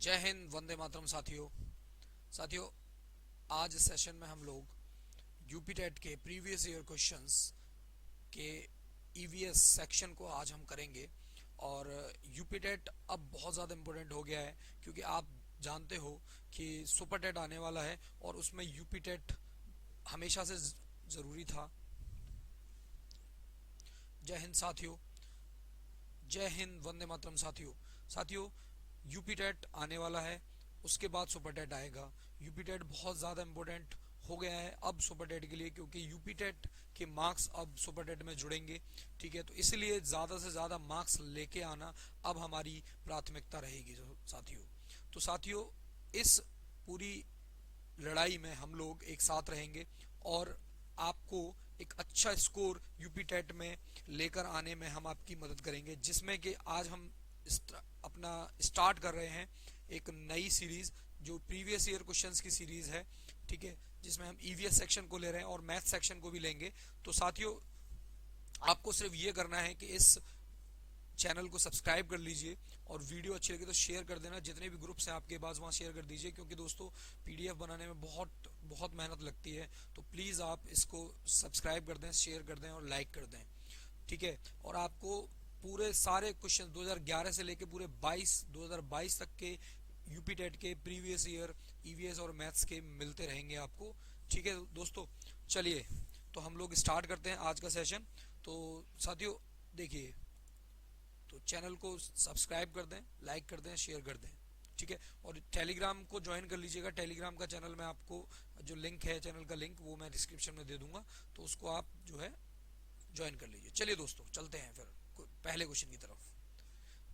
जय हिंद, वंदे मातरम। साथियों साथियों आज इस सेशन में हम लोग यूपी टेट के प्रीवियस ईयर क्वेश्चंस के ईवीएस सेक्शन को आज हम करेंगे। और यूपी टेट अब बहुत ज़्यादा इम्पोर्टेंट हो गया है, क्योंकि आप जानते हो कि सुपर टेट आने वाला है और उसमें यूपी टेट हमेशा से ज़रूरी था। जय हिंद साथियों, जय हिंद, वंदे मातरम। साथियों साथियों यूपी टेट आने वाला है, उसके बाद सुपर टेट आएगा। यूपी टेट बहुत ज़्यादा इम्पोर्टेंट हो गया है अब सुपर टेट के लिए, क्योंकि यूपी टेट के मार्क्स अब सुपर टेट में जुड़ेंगे। ठीक है, तो इसलिए ज़्यादा से ज़्यादा मार्क्स लेके आना अब हमारी प्राथमिकता रहेगी साथियों। तो साथियों, इस पूरी लड़ाई में हम लोग एक साथ रहेंगे और आपको एक अच्छा स्कोर यूपी टेट में लेकर आने में हम आपकी मदद करेंगे, जिसमें कि आज हम अपना स्टार्ट कर रहे हैं एक नई सीरीज जो प्रीवियस ईयर क्वेश्चंस की सीरीज है। ठीक है, जिसमें हम ईवीएस सेक्शन को ले रहे हैं और मैथ सेक्शन को भी लेंगे। तो साथियों, आपको सिर्फ ये करना है कि इस चैनल को सब्सक्राइब कर लीजिए और वीडियो अच्छी लगे तो शेयर कर देना। जितने भी ग्रुप्स हैं आपके पास वहाँ शेयर कर दीजिए, क्योंकि दोस्तों पीडीएफ बनाने में बहुत बहुत मेहनत लगती है। तो प्लीज़ आप इसको सब्सक्राइब कर दें, शेयर कर दें और लाइक कर दें। ठीक है, और आपको पूरे सारे क्वेश्चन 2011 से लेके पूरे 2022 तक के यूपी टेट के प्रीवियस ईयर ईवीएस और मैथ्स के मिलते रहेंगे आपको। ठीक है दोस्तों, चलिए तो हम लोग स्टार्ट करते हैं आज का सेशन। तो साथियों देखिए, तो चैनल को सब्सक्राइब कर दें, लाइक कर दें, शेयर कर दें। ठीक है, और टेलीग्राम को ज्वाइन कर लीजिएगा। टेलीग्राम का चैनल मैं आपको जो लिंक है, चैनल का लिंक, वो मैं डिस्क्रिप्शन में दे दूंगा, तो उसको आप जो है ज्वाइन कर लीजिए। चलिए दोस्तों, चलते हैं फिर पहले क्वेश्चन की तरफ।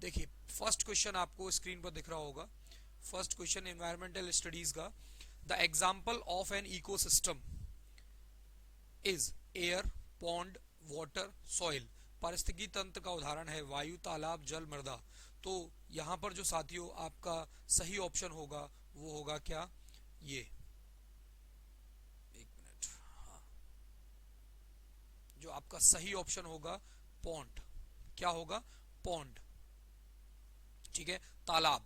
देखिए, फर्स्ट क्वेश्चन आपको स्क्रीन पर दिख रहा होगा। फर्स्ट क्वेश्चन एनवायरमेंटल स्टडीज का, the example of an ecosystem is air, pond, water, soil. पारिस्थितिकी तंत्र का उदाहरण है वायु, तालाब, जल, मृदा। तो यहाँ पर जो साथियों आपका सही ऑप्शन होगा वो होगा क्या, ये एक मिनट, हाँ, जो आपका सही ऑप्शन होगा पॉन्ड। क्या होगा? पॉन्ड। ठीक है, तालाब।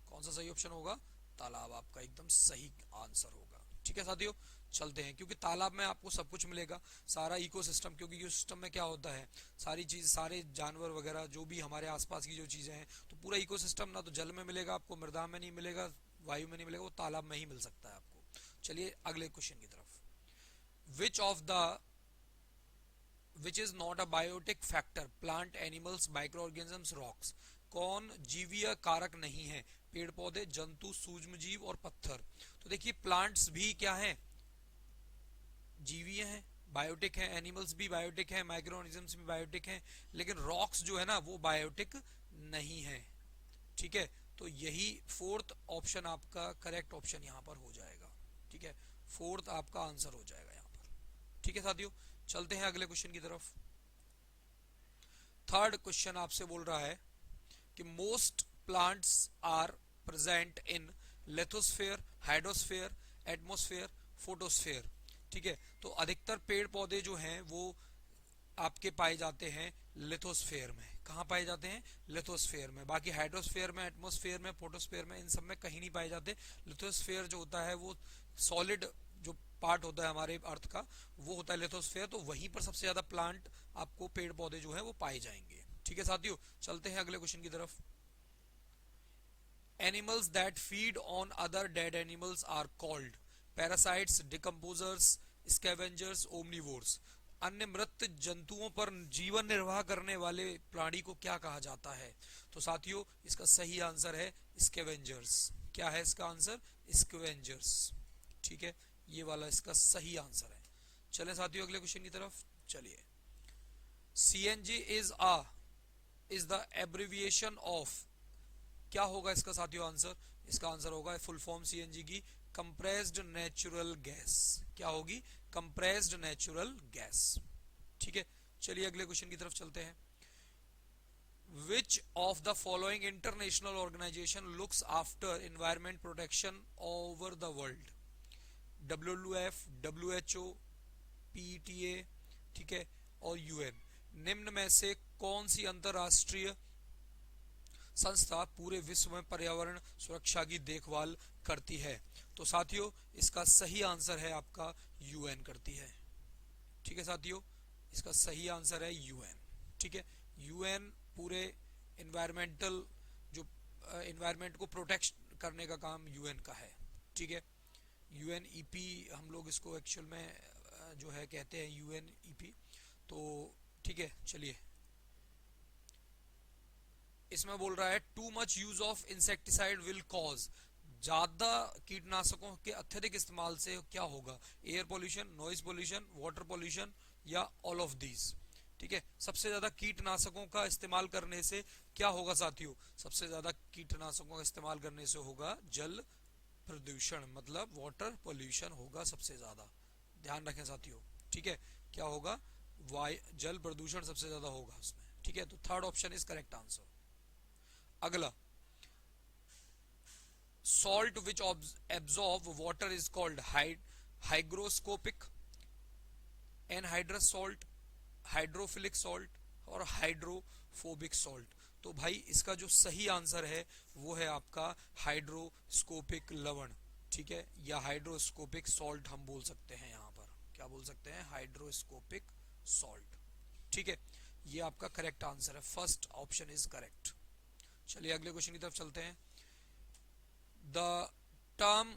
कौन सा सही ऑप्शन होगा? तालाब आपका एकदम सही आंसर होगा। ठीक है साथियों, चलते हैं, क्योंकि तालाब में आपको सब कुछ मिलेगा, सारा इकोसिस्टम। क्योंकि इकोसिस्टम में क्या होता है, सारी चीज, सारे जानवर वगैरह जो भी हमारे आसपास की जो चीजें हैं, तो पूरा इकोसिस्टम ना तो जल में मिलेगा आपको, मृदा में नहीं मिलेगा, वायु में नहीं मिलेगा, वो तालाब में ही मिल सकता है आपको। चलिए अगले क्वेश्चन की तरफ। Which of the which is not a biotic factor, plant, animals, micro organisms, rocks. कौन जीवीय कारक नहीं है? पेड़ पौधे, जंतु, सूक्ष्म जीव और पत्थर। तो देखिए, प्लांट्स भी क्या है, जीवीय हैं, बायोटिक है, एनिमल्स भी बायोटिक है, माइक्रो ऑर्गेनिजम्स भी बायोटिक हैं, लेकिन रॉक्स जो है ना वो बायोटिक नहीं है। ठीक है, तो यही फोर्थ ऑप्शन आपका करेक्ट ऑप्शन यहाँ पर हो जाएगा। ठीक है, फोर्थ आपका आंसर हो जाएगा यहाँ पर। ठीक है साथियों, चलते हैं अगले क्वेश्चन की तरफ। थर्ड क्वेश्चन आपसे बोल रहा है कि most plants are present in lithosphere, hydrosphere, atmosphere, photosphere. ठीक है, तो अधिकतर पेड़ पौधे जो हैं वो आपके पाए जाते हैं लिथोस्फेयर में। कहाँ पाए जाते हैं? लिथोस्फेयर में। बाकी हाइड्रोस्फेयर में, एटमॉस्फेयर में, फोटोस्फेयर में, इन सब में कहीं नहीं पाए जाते। लिथोस्फेयर जो होता है वो सॉलिड जो पार्ट होता है हमारे अर्थ का, वो होता है लिथोस्फेयर। तो वहीं पर सबसे ज्यादा प्लांट आपको, पेड़ पौधे जो है वो पाए जाएंगे। ठीक है साथियों, चलते हैं अगले क्वेश्चन की तरफ। Animals that feed on other dead animals are called parasites, decomposers, scavengers, omnivores. अन्य मृत जंतुओं पर जीवन निर्वाह करने वाले प्राणी को क्या कहा जाता है? तो साथियों, इसका सही आंसर है स्कैवेंजर्स। क्या है इसका आंसर? स्कैवेंजर्स। ठीक है, ये वाला इसका सही आंसर है। चलें साथियों अगले क्वेश्चन की तरफ। चलिए, CNG is the abbreviation of. क्या होगा इसका साथियों आंसर? इसका आंसर होगा फुल फॉर्म सीएनजी की, कंप्रेस्ड नेचुरल गैस। क्या होगी? Compressed natural gas. ठीक है, चलिए अगले क्वेश्चन की तरफ चलते हैं। Which of the following international organisation looks after environment protection over the world? WWF, WHO, PETA, ठीक है, और UN। निम्न में से कौन सी अंतरराष्ट्रीय संस्था पूरे विश्व में पर्यावरण सुरक्षा की देखभाल करती है। तो साथियों इसका सही आंसर है आपका यूएन करती है। ठीक है साथियों, इसका सही आंसर है यूएन। ठीक है, यूएन पूरे इन्वायरमेंटल जो इन्वायरमेंट को प्रोटेक्ट करने का काम यूएन का है। ठीक है, यूएनईपी हम लोग इसको एक्चुअल में जो है कहते हैं यूएनईपी। तो ठीक है, चलिए इसमें बोल रहा है too much use of insecticide will cause, ज्यादा कीटनाशकों के अत्यधिक इस्तेमाल से क्या होगा? Air pollution, noise pollution, water pollution या ऑल ऑफ दीज। ठीक है, सबसे ज्यादा कीटनाशकों का इस्तेमाल करने से क्या होगा साथियों? सबसे ज्यादा कीटनाशकों का इस्तेमाल करने से होगा जल प्रदूषण, मतलब वाटर पोल्यूशन होगा सबसे ज्यादा। ध्यान रखें साथियों। ठीक है, क्या होगा? जल प्रदूषण सबसे ज्यादा होगा उसमें। ठीक है, तो third option is correct answer. अगला, salt which absorb water is called hygroscopic, anhydrous salt, hydrophilic salt और हाइड्रोफोबिक सॉल्ट। तो भाई इसका जो सही आंसर है वो है आपका हाइड्रोस्कोपिक लवण। ठीक है, या हाइड्रोस्कोपिक सॉल्ट हम बोल सकते हैं, यहाँ पर क्या बोल सकते हैं? Hygroscopic salt. ठीक है, ये आपका करेक्ट आंसर है, फर्स्ट ऑप्शन इज करेक्ट। चलिए अगले क्वेश्चन की तरफ चलते हैं। The term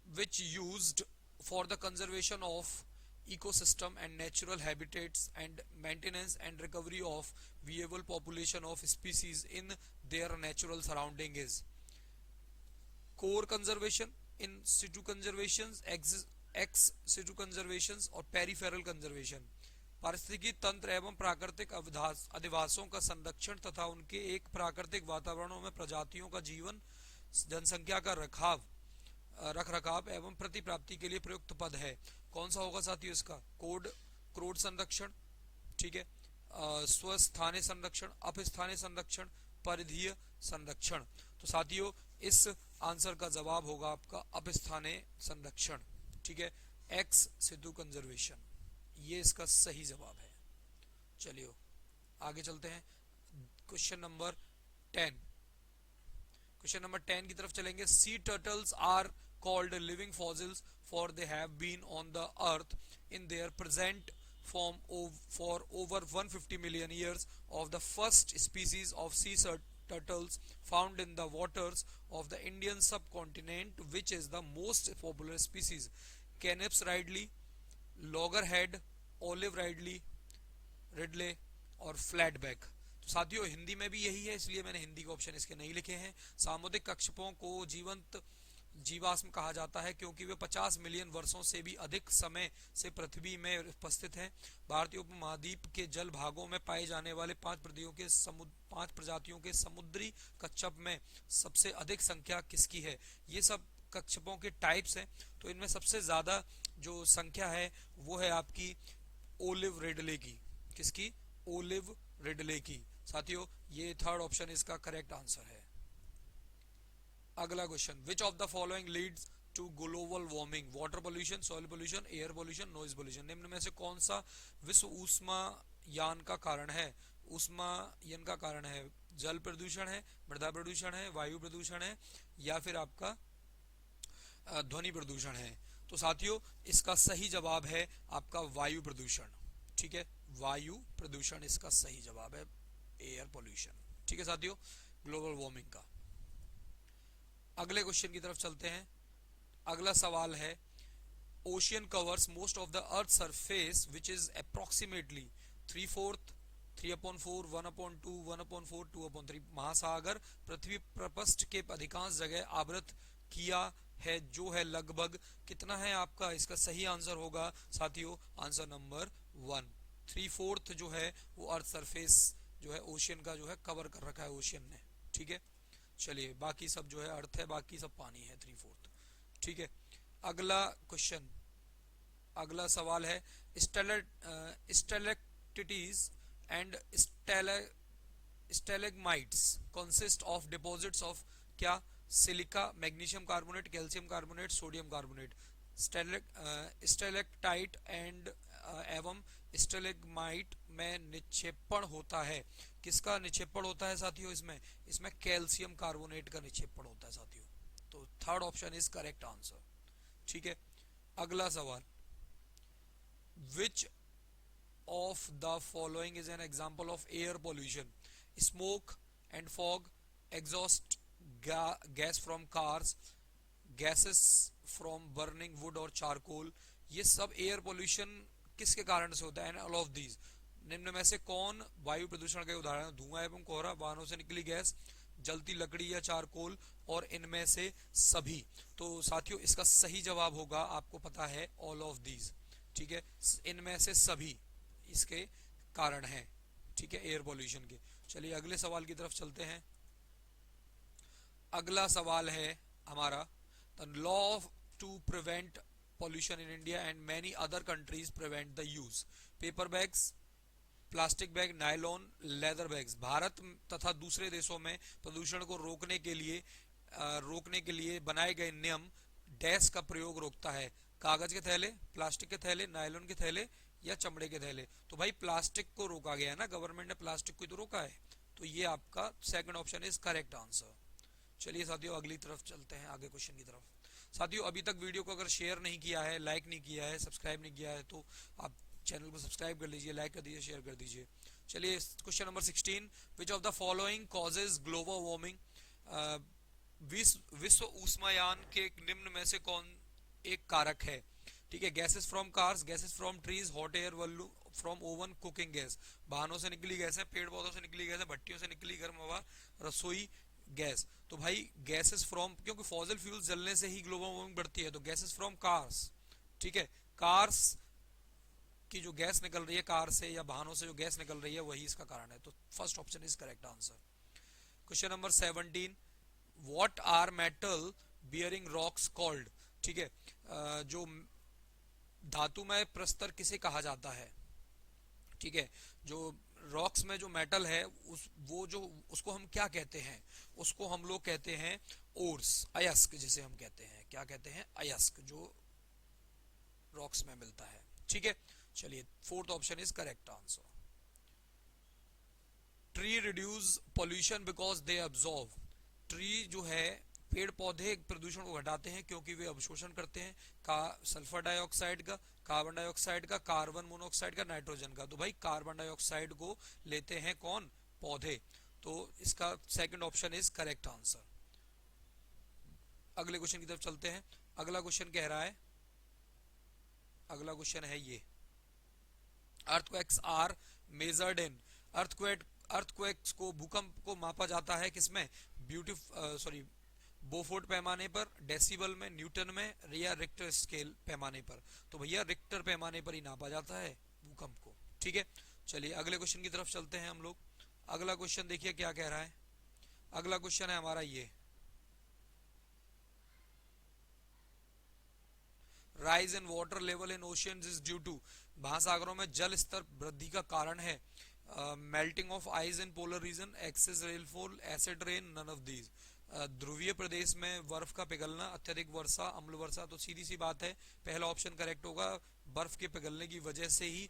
which used for the conservation of ecosystem and natural habitats and maintenance and recovery of viable population of species in their natural surrounding is core conservation, in situ conservation, ex situ conservation और peripheral conservation। पारिस्थितिकी तंत्र एवं प्राकृतिक अधिवासों का संरक्षण तथा उनके एक प्राकृतिक वातावरणों में प्रजातियों का जीवन, जनसंख्या का रख रखाव एवं प्रतिप्राप्ति के लिए प्रयुक्त पद है। कौन सा होगा साथियों इसका? क्रोड संरक्षण, ठीक है, स्वस्थानीय संरक्षण, अपस्थानीय संरक्षण, परिधीय संरक्षण। तो साथियों इस आंसर का जवाब होगा आपका अपस्थानीय संरक्षण। ठीक है, एक्स सितु कंजर्वेशन, ये इसका सही जवाब है। चलिए आगे चलते हैं, क्वेश्चन नंबर 10। क्वेश्चन नंबर 10 की तरफ चलेंगे। Sea turtles are called living fossils for they have been on the earth in their present form for over 150 million years of the first species of sea turtles found in the waters of the Indian subcontinent, which is the most popular species? Canis ridley, loggerhead, olive ridley और फ्लैटबैक। तो साथियों हिंदी में भी यही है, इसलिए मैंने हिंदी के ऑप्शन इसके नहीं लिखे हैं। सामुद्रिक कच्छपों को जीवंत जीवाश्म कहा जाता है क्योंकि वे 50 मिलियन वर्षों से भी अधिक समय से पृथ्वी में उपस्थित हैं। भारतीय उपमहाद्वीप के जल भागों में पाए जाने वाले 5 प्रजातियों के समुद्री कच्छप में सबसे अधिक संख्या किसकी है? ये सब कच्छपों के टाइप्स हैं, तो इनमें सबसे ज्यादा जो संख्या है वो है आपकी ओलिव रिडले की। किसकी? ओलिव रिडले की। साथियों ये थर्ड ऑप्शन इसका करेक्ट आंसर है। अगला question, which of the following leads to global warming? Water pollution, soil pollution, air pollution, noise pollution. निम्न में से कौन सा विश्व ऊष्मायान का कारण है? ऊष्मायन का कारण है जल प्रदूषण है, मृदा प्रदूषण है, वायु प्रदूषण है या फिर आपका ध्वनि प्रदूषण है? तो साथियों इसका सही जवाब है आपका वायु प्रदूषण। ठीक है, वायु प्रदूषण इसका सही जवाब है, एयर पोल्यूशन। ठीक है साथियों, ग्लोबल वार्मिंग का। अगले क्वेश्चन की तरफ चलते हैं। अगला सवाल है, ocean covers most of the earth surface which is approximately 3/4, 3/4, 1/2, 1/4, 2/3। महासागर पृथ्वी प्रपष्ठ के अधिकांश जगह आवृत किया है, जो है लगभग कितना है आपका? इसका सही आंसर होगा साथियों आंसर नंबर 1। 3/4 जो है वो अर्थ सरफेस जो है ओशियन का जो है कवर कर रखा है ओशियन ने। ठीक है, चलिए बाकी सब जो है अर्थ है, बाकी सब पानी है 3/4। ठीक है, अगला क्वेश्चन, अगला सवाल है, stalactites and stalagmites consist of deposits of क्या? Silica, magnesium carbonate, calcium carbonate, sodium carbonate. Stalactite and एवं स्टेलेग्माइट में निक्षेपण होता है। किसका निक्षेपण होता है साथियों? इसमें कैल्शियम कार्बोनेट का निक्षेपण होता है साथियों। तो third option is correct answer. ठीक है, अगला सवाल, विच of the following is an example of air pollution? Smoke and fog, exhaust gas from cars, gases from burning would और चारकोल। ये सब एयर पोल्यूशन किसके कारण से होता है? ऑल ऑफ दीज निम्न में से कौन वायु प्रदूषण का उदाहरण? धुआं एवं कोहरा, वाहनों से निकली गैस, जलती लकड़ी या चारकोल, और इनमें से सभी। तो साथियों इसका सही जवाब होगा, आपको पता है, ऑल ऑफ दीज। ठीक है, इनमें से सभी इसके कारण हैं। ठीक है, एयर पोल्यूशन के। चलिए अगले सवाल की तरफ चलते हैं। अगला सवाल है हमारा, the law to prevent pollution in India and many other countries prevent the use paper bags, plastic bag, nylon, leather bags. Bharat तथा दूसरे देशों में प्रदूषण को रोकने के लिए बनाए गए नियम डैश का प्रयोग रोकता है? कागज के थैले, प्लास्टिक के थैले, नायलॉन के थैले या चमड़े के थैले? तो भाई प्लास्टिक को रोका गया है ना, गवर्नमेंट ने प्लास्टिक को तो रोका है। तो ये आपका second option is correct answer. चलिए साथियों अगली तरफ चलते हैं, आगे क्वेश्चन की तरफ। साथियों अभी तक वीडियो को अगर शेयर नहीं किया है, लाइक नहीं किया है, सब्सक्राइब नहीं किया है, तो आप चैनल को सब्सक्राइब कर लीजिए, लाइक कर दीजिए, शेयर कर दीजिए। चलिए question number 16, which of the following causes global warming? विश्व ऊष्मायान के निम्न में से कौन एक कारक है? ठीक है, gases from cars, gases from trees, hot air balloon from oven, cooking gas. वाहनों से निकली गैस है, पेड़ पौधों से निकली गैस है, भट्टियों से निकली गर्म हवा, रसोई गैस। तो भाई गैसेस फ्रॉम, क्योंकि फॉसिल फ्यूल्स जलने से ही ग्लोबल वार्मिंग बढ़ती है, तो गैसेस फ्रॉम कार्स। ठीक है, कार्स की जो गैस निकल रही है कार से या वाहनों से जो गैस निकल रही है वही इसका कारण है। तो first option is correct answer. Question number 17, what are metal bearing rocks called? ठीक है, जो धातुमय प्रस्तर किसे कहा जाता है? ठीक है, जो रॉक्स में जो मेटल है उसको हम क्या कहते हैं? उसको हम लोग कहते हैं ओर्स, अयस्क जिसे हम कहते हैं। क्या कहते हैं? अयस्क, जो रॉक्स में मिलता है। ठीक है, चलिए fourth option is correct answer. Tree reduce pollution because they absorb. Tree जो है, पेड़ पौधे प्रदूषण को घटाते हैं क्योंकि वे अवशोषण करते हैं का सल्फर डाइऑक्साइड का, कार्बन डाइऑक्साइड का, कार्बन मोनोऑक्साइड का, नाइट्रोजन का। तो भाई कार्बन डाइऑक्साइड को लेते हैं कौन? पौधे। तो इसका second option is correct answer. अगले क्वेश्चन की तरफ चलते हैं। अगला क्वेश्चन कह रहा है, अगला क्वेश्चन है ये, earthquakes are measured in. Earthquakes को, भूकंप को मापा जाता है किसमें? बोफोर्ट पैमाने पर, डेसिबल में, न्यूटन में, या रिक्टर स्केल पैमाने पर? तो भैया रिक्टर पैमाने पर ही नापा जाता है भूकंप को। ठीक है, चलिए अगले क्वेश्चन की तरफ चलते हैं हम लोग। अगला क्वेश्चन देखिए क्या कह रहा है। अगला क्वेश्चन है हमारा ये, rise in water level in oceans is due to. महासागरों में जल स्तर वृद्धि का कारण है melting of ice in polar region, excess rainfall, acid rain, none of these. ध्रुवीय प्रदेश में बर्फ का पिघलना, अत्यधिक वर्षा, अम्ल वर्षा। तो सीधी सी बात है, पहला ऑप्शन करेक्ट होगा। बर्फ के पिघलने की वजह से ही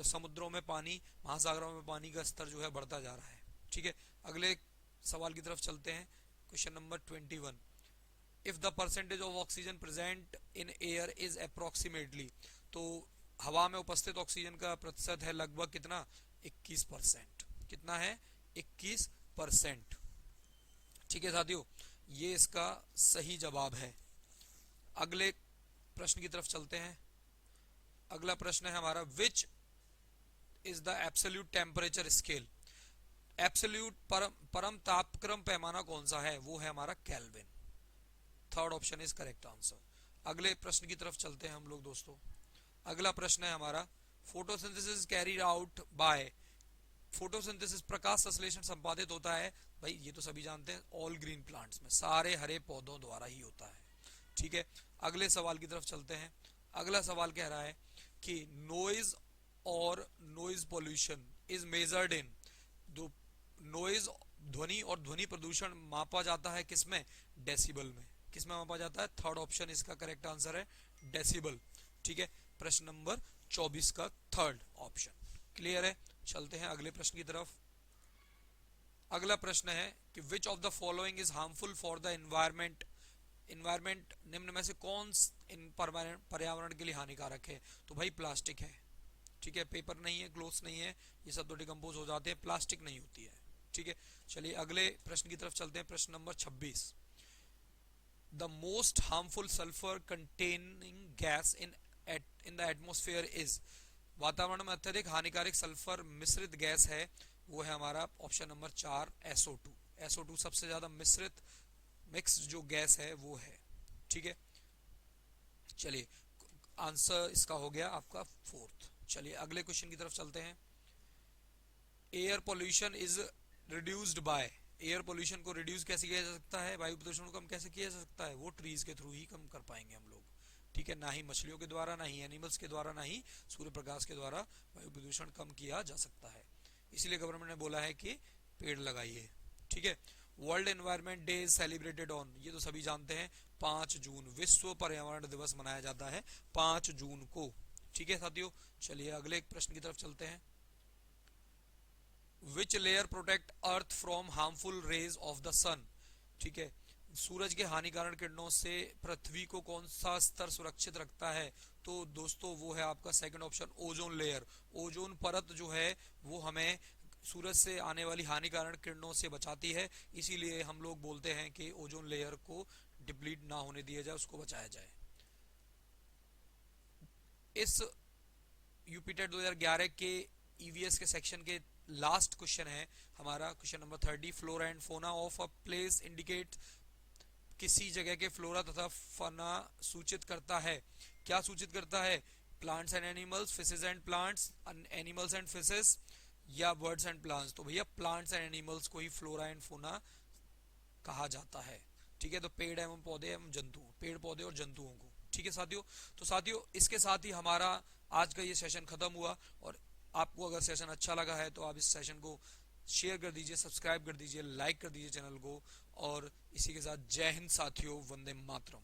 समुद्रों में पानी, महासागरों में पानी का स्तर जो है बढ़ता जा रहा है। ठीक है, अगले सवाल की तरफ चलते हैं। Question number 21, if the percentage of oxygen present in air is approximately. तो हवा में उपस्थित ऑक्सीजन का प्रतिशत है लगभग कितना? 21%। कितना है? 21%। ठीक है साथियों, ये इसका सही जवाब है। अगले प्रश्न की तरफ चलते हैं। अगला प्रश्न है हमारा, which is the absolute temperature scale? Absolute परम तापक्रम पैमाना कौन सा है? वो है हमारा kelvin. Third option is correct answer. अगले प्रश्न की तरफ चलते हैं हम लोग दोस्तों। अगला प्रश्न है हमारा, photosynthesis carried out by. Photosynthesis, प्रकाश संश्लेषण संपादित होता है, भाई ये तो सभी जानते हैं, ऑल ग्रीन प्लांट्स में, सारे हरे पौधों द्वारा ही होता है। ठीक है, अगले सवाल की तरफ चलते हैं। अगला सवाल कह रहा है कि नॉइज और noise pollution is measured in. Noise, ध्वनि और ध्वनि प्रदूषण मापा जाता है किसमें? डेसिबल में। किसमें मापा जाता है? थर्ड ऑप्शन इसका करेक्ट आंसर है, डेसिबल। ठीक है, प्रश्न नंबर 24 का थर्ड ऑप्शन। क्लियर है? चलते हैं अगले प्रश्न की तरफ। अगला प्रश्न है कि विच of the following is harmful for the environment. Environment निम्न में से कौन इन पर्यावरण के लिए हानिकारक है? तो भाई प्लास्टिक है, ठीक है, पेपर नहीं है, क्लोथ्स नहीं है, ये सब तो डिकम्पोज हो जाते हैं, प्लास्टिक नहीं होती है, ठीक है। चलिए अगले प्रश्न की तरफ चलते हैं। प्रश्न number 26, the most harmful sulphur containing gas in the atmosphere is. वातावरण में अत्यधिक हानिकारक सल्फर मिश्रित गैस है, वो है हमारा ऑप्शन नंबर 4 SO2। SO2 सबसे ज्यादा मिश्रित मिक्स जो गैस है वो है, ठीक है। चलिए आंसर इसका हो गया आपका फोर्थ। चलिए अगले क्वेश्चन की तरफ चलते हैं। Air pollution is reduced by. Air pollution को रिड्यूस कैसे किया जा सकता है, वायु प्रदूषण को कम कैसे किया जा सकता है? वो ट्रीज के थ्रू ही कम कर पाएंगे हम लोग, ठीक है। ना ही मछलियों के द्वारा, ना ही एनिमल्स के द्वारा, ना ही सूर्य प्रकाश के द्वारा वायु प्रदूषण कम किया जा सकता है। इसीलिए गवर्नमेंट ने बोला है कि पेड़ लगाइए, ठीक है। World environment day is celebrated on, ये तो सभी जानते हैं, 5 जून विश्व पर्यावरण दिवस मनाया जाता है 5 जून को, ठीक है साथियों। चलिए अगले प्रश्न की तरफ चलते हैं। Which layer protect earth from harmful rays of the sun, ठीक है। सूरज के हानिकारक किरणों से पृथ्वी को कौन सा स्तर सुरक्षित रखता है? तो दोस्तों वो है आपका second option, ozone layer. Ozone परत जो है वो हमें सूरज से आने वाली हानिकारक किरणों से बचाती है, इसीलिए हम लोग बोलते हैं कि ओजोन लेयर को डिप्लीट ना होने दिया जाए, उसको बचाया जाए। इस यूपीटेट 2011 के ईवीएस के सेक्शन के लास्ट क्वेश्चन है हमारा question number 30, flora and fauna of a place indicate. किसी जगह के फ्लोरा तथा फना सूचित करता है, क्या सूचित करता है? Plants and animals, fishes and plants, animals and fishes, या बर्ड्स एंड प्लांट्स? तो भैया प्लांट्स एंड एनिमल्स को ही फ्लोरा एंड फोना कहा जाता है, ठीक है। तो पेड़ एवं पौधे एवं जंतु, पेड़ पौधे और जंतुओं को, ठीक है साथियों। तो साथियों इसके साथ ही हमारा आज का ये सेशन खत्म हुआ, और आपको अगर सेशन अच्छा लगा है तो आप इस सेशन को शेयर कर दीजिए, सब्सक्राइब कर दीजिए, लाइक कर दीजिए चैनल को, और इसी के साथ जय हिंद साथियों, वंदे मातरम।